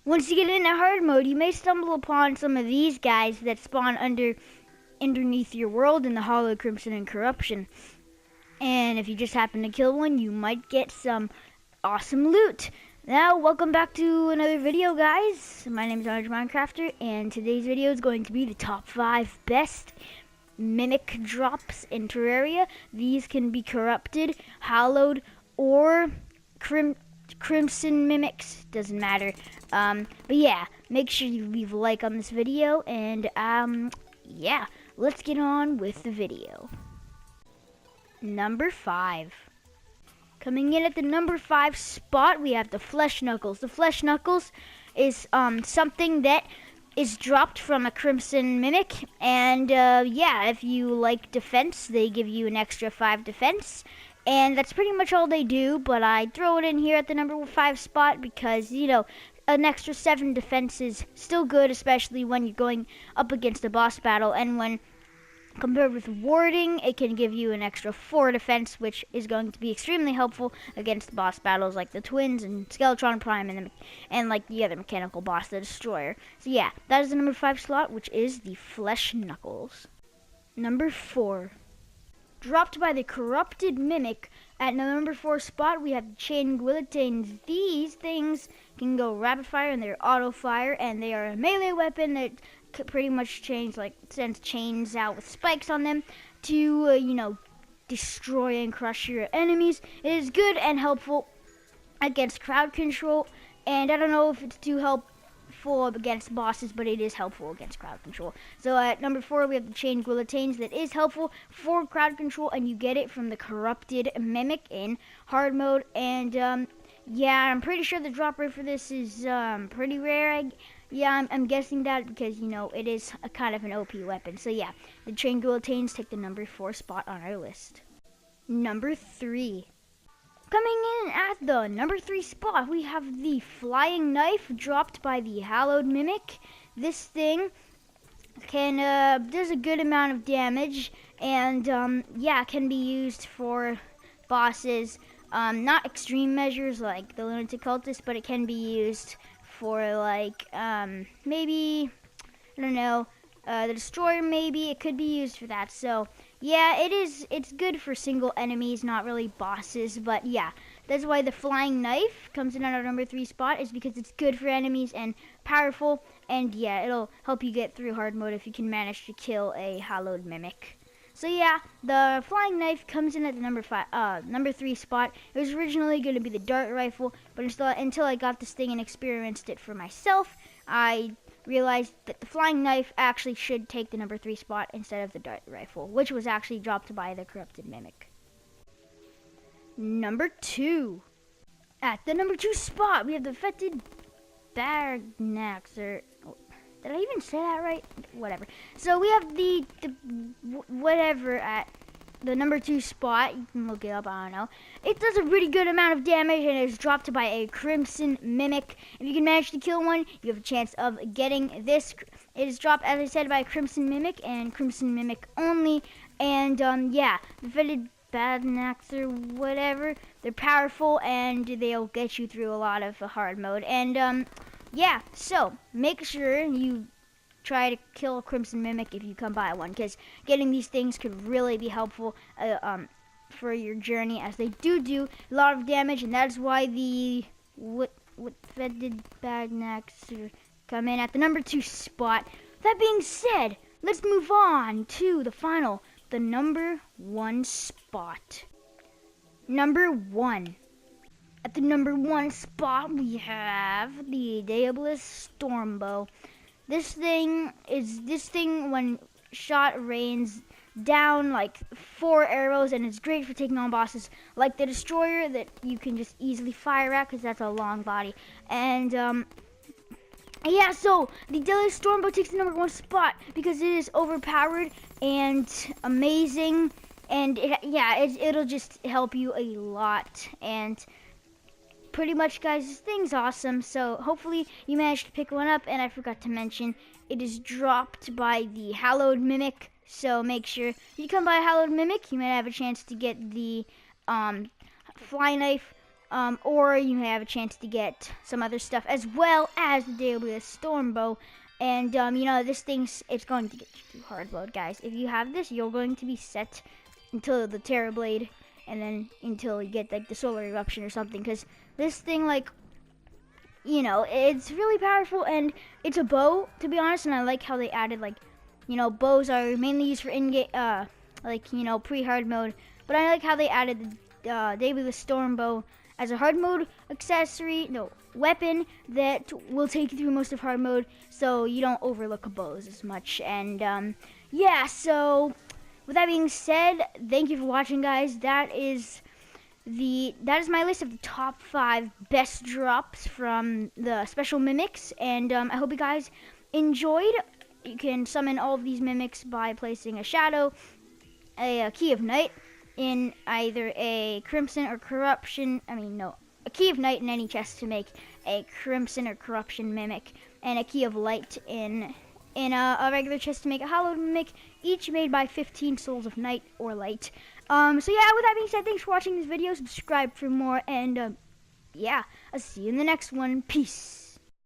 Once you get into hard mode, you may stumble upon some of these guys that spawn underneath your world in the Hollow, Crimson, and Corruption. And if you just happen to kill one, you might get some awesome loot. Now, welcome back to another video, guys. My name is Minecrafter, and today's video is going to be the top 5 best mimic drops in Terraria. These can be corrupted, hallowed, or crimson mimics. Doesn't matter. But yeah, make sure you leave a like on this video, and yeah, let's get on with the video. Number 5. Coming in at the number 5 spot, we have the Flesh Knuckles. The Flesh Knuckles is something that is dropped from a Crimson Mimic, and yeah, if you like defense, they give you an extra 5 defense, and that's pretty much all they do. But I throw it in here at the number 5 spot because, you know, an extra 7 defense is still good, especially when you're going up against a boss battle, and when compared with warding, it can give you an extra 4 defense, which is going to be extremely helpful against boss battles like the Twins and Skeletron Prime and like the other mechanical boss, the Destroyer. So yeah, that is the number 5 slot, which is the Flesh Knuckles. Number 4. Dropped by the Corrupted Mimic. At number 4 spot, we have the Chain Guillotines. These things can go rapid fire and they're auto fire, and they are a melee weapon that pretty much sends chains out with spikes on them to you know, destroy and crush your enemies. It is good and helpful against crowd control, and I don't know if it's too helpful against bosses, but it is helpful against crowd control. So at number 4, we have the Chain Guillotines. That is helpful for crowd control, and you get it from the Corrupted Mimic in hard mode. And yeah, I'm pretty sure the drop rate for this is pretty rare. Yeah, I'm guessing that because, you know, it is a kind of an OP weapon. So yeah, the Chain Guillotines take the number 4 spot on our list. Number 3. Coming in at the number 3 spot, we have the Flying Knife, dropped by the Hallowed Mimic. This thing can does a good amount of damage, and yeah, can be used for bosses. Not extreme measures like the Lunatic Cultist, but it can be used for like maybe, I don't know, the Destroyer. Maybe it could be used for that. So yeah, it's good for single enemies, not really bosses. But yeah, that's why the Flying Knife comes in at our number 3 spot, is because it's good for enemies and powerful, and yeah, it'll help you get through hard mode if you can manage to kill a Hallowed Mimic. So yeah, the Flying Knife comes in at the number 3 spot. It was originally going to be the Dart Rifle, but until I got this thing and experienced it for myself, I realized that the Flying Knife actually should take the number 3 spot instead of the Dart Rifle, which was actually dropped by the Corrupted Mimic. Number 2. At the number 2 spot, we have the Fetid Bagnaxer. Did I even say that right? Whatever. So we have the whatever at the number 2 spot. You can look it up, I don't know. It does a pretty good amount of damage, and it is dropped by a Crimson Mimic. If you can manage to kill one, you have a chance of getting this. It is dropped, as I said, by a Crimson Mimic, and Crimson Mimic only. And yeah, the Fetid Badnax or whatever, they're powerful, and they'll get you through a lot of hard mode. And yeah, so make sure you try to kill a Crimson Mimic if you come by one, because getting these things could really be helpful for your journey, as they do a lot of damage, and that's why the what Fetid Bagnax come in at the number 2 spot. That being said, let's move on to the number 1 spot. Number 1. At the number 1 spot, we have the Daedalus Stormbow. This thing, when shot, rains down like 4 arrows, and it's great for taking on bosses like the Destroyer that you can just easily fire at, because that's a long body. And yeah, so the Daedalus Stormbow takes the number 1 spot because it is overpowered and amazing, and it'll just help you a lot. And pretty much, guys, this thing's awesome, so hopefully you managed to pick one up. And I forgot to mention, it is dropped by the Hallowed Mimic, so make sure if you come by a Hallowed Mimic, you might have a chance to get the Fly Knife or you may have a chance to get some other stuff as well as the Daily Storm Bow. And this thing's it's going to get you through hard mode, guys. If you have this, you're going to be set until the Terra Blade, and then until you get like the solar eruption or something. Because this thing, like, it's really powerful, and it's a bow, to be honest. And I like how they added, like, bows are mainly used for in-game, pre-hard mode. But I like how they added the Daily Storm Bow as a hard mode weapon that will take you through most of hard mode, so you don't overlook bows as much. And yeah, so with that being said, thank you for watching, guys. That is my list of the top 5 best drops from the special mimics, and I hope you guys enjoyed. You can summon all of these mimics by placing a shadow, a key of night in either a crimson or corruption. A key of night in any chest to make a crimson or corruption mimic, and a key of light in a regular chest to make a hallowed mimic, each made by 15 souls of night or light. So yeah, with that being said, thanks for watching this video. Subscribe for more, and yeah, I'll see you in the next one. Peace.